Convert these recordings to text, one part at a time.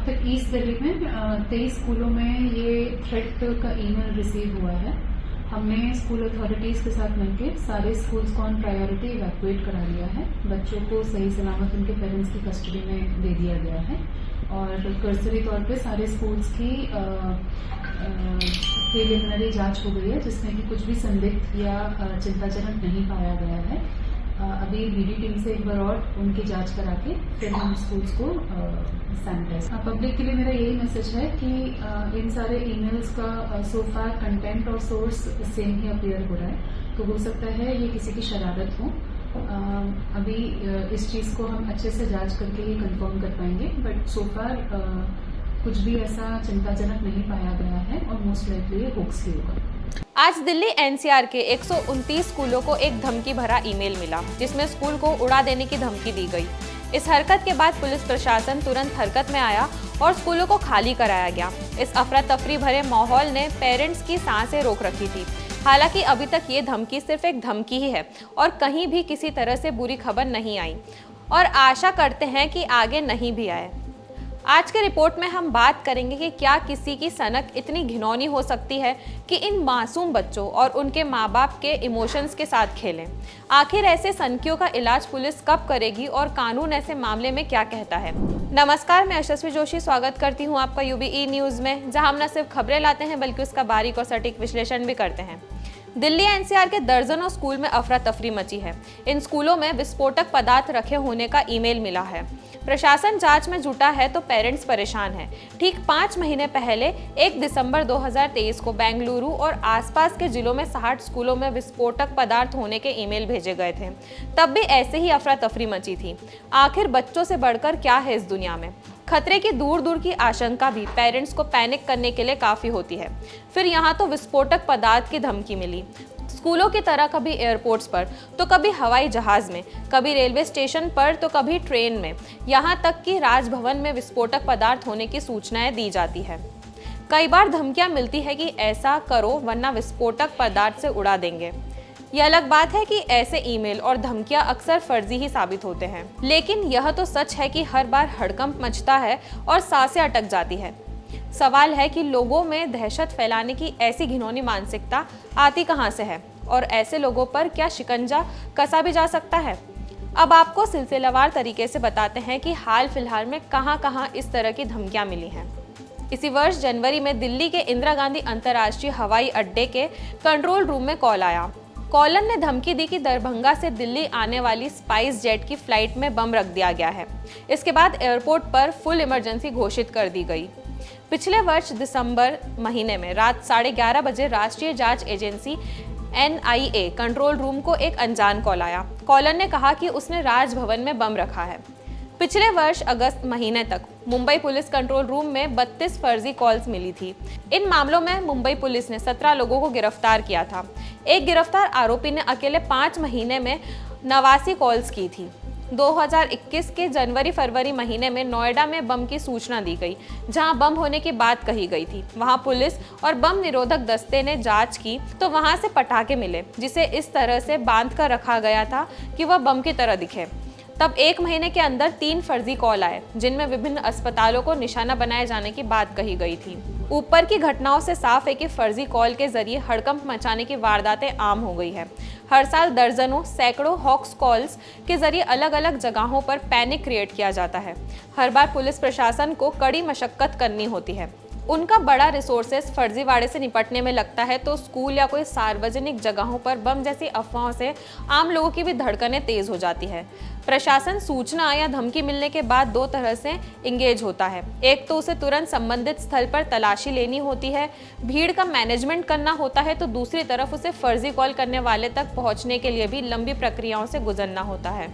अब तक ईस्ट दिल्ली में 23 स्कूलों में ये थ्रेट का ईमेल रिसीव हुआ है। हमने स्कूल अथॉरिटीज़ के साथ मिलकर सारे स्कूल्स को ऑन प्रायोरिटी इवैक्यूएट करा लिया है। बच्चों को सही सलामत उनके पेरेंट्स की कस्टडी में दे दिया गया है और कर्सरी तौर पे सारे स्कूल्स की प्रिलिमिनरी जांच हो गई है, जिसमें कि कुछ भी संदिग्ध या चिंताजनक नहीं पाया गया है। अभी बीडी टीम से एक बार और उनकी जांच करा के फिर हम स्कूल्स को सैनिटाइज। पब्लिक के लिए मेरा यही मैसेज है कि इन सारे ईमेल्स का सो फार कंटेंट और सोर्स सेम ही अपीयर हो रहा है, तो हो सकता है ये किसी की शरारत हो। अभी इस चीज़ को हम अच्छे से जांच करके ही कंफर्म कर पाएंगे, बट सो फार कुछ भी ऐसा चिंताजनक नहीं पाया गया है और मोस्ट लाइकली ये होक्स ही होगा। आज दिल्ली एनसीआर के 129 स्कूलों को एक धमकी भरा ईमेल मिला, जिसमें स्कूल को उड़ा देने की धमकी दी गई। इस हरकत के बाद पुलिस प्रशासन तुरंत हरकत में आया और स्कूलों को खाली कराया गया। इस अफरा तफरी भरे माहौल ने पेरेंट्स की सांसें रोक रखी थी। हालांकि अभी तक ये धमकी सिर्फ एक धमकी ही है और कहीं भी किसी तरह से बुरी खबर नहीं आई और आशा करते हैं कि आगे नहीं भी आए। आज के रिपोर्ट में हम बात करेंगे कि क्या किसी की सनक इतनी घिनौनी हो सकती है कि इन मासूम बच्चों और उनके माँ बाप के इमोशंस के साथ खेलें। आखिर ऐसे सनकियों का इलाज पुलिस कब करेगी और कानून ऐसे मामले में क्या कहता है। नमस्कार, मैं यशस्वी जोशी स्वागत करती हूँ आपका यूबीई न्यूज़ में, जहाँ हम न सिर्फ खबरें लाते हैं बल्कि उसका बारीक और सटीक विश्लेषण भी करते हैं। दिल्ली एनसीआर के दर्जनों स्कूल में अफरा तफरी मची है। इन स्कूलों में विस्फोटक पदार्थ रखे होने का ईमेल मिला है। प्रशासन जांच में जुटा है तो पेरेंट्स परेशान हैं। ठीक 5 महीने पहले 1 दिसंबर 2023 को बेंगलुरु और आसपास के जिलों में 60 स्कूलों में विस्फोटक पदार्थ होने के ईमेल भेजे गए थे। तब भी ऐसे ही अफरा तफरी मची थी। आखिर बच्चों से बढ़कर क्या है इस दुनिया में। खतरे की दूर दूर की आशंका भी पेरेंट्स को पैनिक करने के लिए काफ़ी होती है। फिर यहाँ तो विस्फोटक पदार्थ की धमकी मिली। स्कूलों की तरह कभी एयरपोर्ट्स पर तो कभी हवाई जहाज़ में, कभी रेलवे स्टेशन पर तो कभी ट्रेन में, यहाँ तक कि राजभवन में विस्फोटक पदार्थ होने की सूचनाएं दी जाती है। कई बार धमकियाँ मिलती है कि ऐसा करो वरना विस्फोटक पदार्थ से उड़ा देंगे। ये अलग बात है कि ऐसे ईमेल और धमकियां अक्सर फर्जी ही साबित होते हैं, लेकिन यह तो सच है कि हर बार हड़कंप मचता है और सांसें अटक जाती है। सवाल है कि लोगों में दहशत फैलाने की ऐसी घिनौनी मानसिकता आती कहां से है और ऐसे लोगों पर क्या शिकंजा कसा भी जा सकता है। अब आपको सिलसिलेवार तरीके से बताते हैं कि हाल फिलहाल में कहां इस तरह की धमकियां मिली हैं। इसी वर्ष जनवरी में दिल्ली के इंदिरा गांधी अंतर्राष्ट्रीय हवाई अड्डे के कंट्रोल रूम में कॉल आया। कॉलर ने धमकी दी कि दरभंगा से दिल्ली आने वाली स्पाइस जेट की फ्लाइट में बम रख दिया गया है। इसके बाद एयरपोर्ट पर फुल इमरजेंसी घोषित कर दी गई। पिछले वर्ष दिसंबर महीने में रात 11:30 बजे राष्ट्रीय जांच एजेंसी NIA कंट्रोल रूम को एक अनजान कॉल आया। कॉलर ने कहा कि उसने राजभवन में बम रखा है। पिछले वर्ष अगस्त महीने तक मुंबई पुलिस कंट्रोल रूम में 32 फर्जी कॉल्स मिली थी। इन मामलों में मुंबई पुलिस ने 17 लोगों को गिरफ्तार किया था। एक गिरफ्तार आरोपी ने अकेले 5 महीने में 89 कॉल्स की थी। 2021 के जनवरी-फरवरी महीने में नोएडा में बम की सूचना दी गई, जहां बम होने की बात कही गई थी। वहां पुलिस और बम निरोधक दस्ते ने जांच की तो वहां से पटाखे मिले, जिसे इस तरह से बांध कर रखा गया था कि वह बम की तरह दिखे। तब 1 महीने के अंदर 3 फर्जी कॉल आए, जिनमें विभिन्न अस्पतालों को निशाना बनाए जाने की बात कही गई थी। ऊपर की घटनाओं से साफ है कि फर्जी कॉल के जरिए हड़कंप मचाने की वारदातें आम हो गई है। हर साल दर्जनों सैकड़ों हॉक्स कॉल्स के जरिए अलग अलग जगहों पर पैनिक क्रिएट किया जाता है। हर बार पुलिस प्रशासन को कड़ी मशक्कत करनी होती है। उनका बड़ा रिसोर्सेस फर्जीवाड़े से निपटने में लगता है, तो स्कूल या कोई सार्वजनिक जगहों पर बम जैसी अफवाहों से आम लोगों की भी धड़कनें तेज हो जाती है। प्रशासन सूचना या धमकी मिलने के बाद 2 तरह से इंगेज होता है। एक तो उसे तुरंत संबंधित स्थल पर तलाशी लेनी होती है, भीड़ का मैनेजमेंट करना होता है, तो दूसरी तरफ उसे फर्जी कॉल करने वाले तक पहुंचने के लिए भी लंबी प्रक्रियाओं से गुजरना होता है।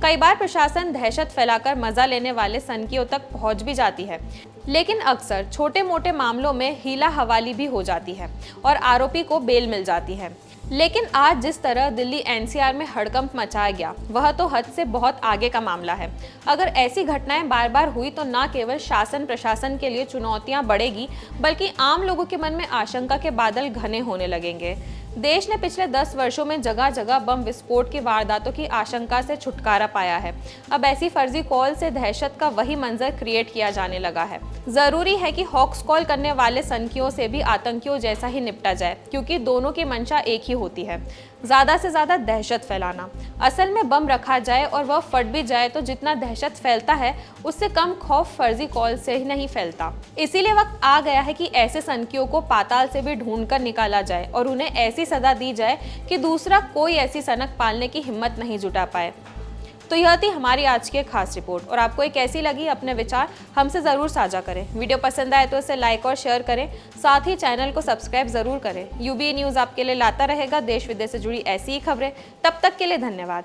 कई बार प्रशासन दहशत फैलाकर मजा लेने वाले सनकियों तक पहुंच भी जाती है, लेकिन अक्सर छोटे मोटे मामलों में हीला हवाली भी हो जाती है और आरोपी को बेल मिल जाती है। लेकिन आज जिस तरह दिल्ली एनसीआर में हड़कंप मचाया गया, वह तो हद से बहुत आगे का मामला है। अगर ऐसी घटनाएं बार बार हुई तो न केवल शासन प्रशासन के लिए चुनौतियां बढ़ेगी, बल्कि आम लोगों के मन में आशंका के बादल घने होने लगेंगे। देश ने पिछले 10 वर्षों में जगह जगह बम विस्फोट की वारदातों की आशंका से छुटकारा पाया है। अब ऐसी फर्जी कॉल से दहशत का वही मंजर क्रिएट किया जाने लगा है। जरूरी है कि हॉक्स कॉल करने वाले सनकियों से भी आतंकियों जैसा ही निपटा जाए, क्योंकि दोनों की मंशा एक ही होती है, ज्यादा से ज्यादा दहशत फैलाना। असल में बम रखा जाए और वह फट भी जाए तो जितना दहशत फैलता है उससे कम खौफ फर्जी कॉल से ही नहीं फैलता। इसीलिए वक्त आ गया है कि ऐसे सनकियों को पाताल से भी ढूंढकर निकाला जाए और उन्हें ऐसी सजा दी जाए कि दूसरा कोई ऐसी सनक पालने की हिम्मत नहीं जुटा पाए। तो यह थी हमारी आज की खास रिपोर्ट, और आपको ये कैसी लगी अपने विचार हमसे ज़रूर साझा करें। वीडियो पसंद आए तो इसे लाइक और शेयर करें, साथ ही चैनल को सब्सक्राइब ज़रूर करें। UBA न्यूज़ आपके लिए लाता रहेगा देश विदेश से जुड़ी ऐसी ही खबरें। तब तक के लिए धन्यवाद।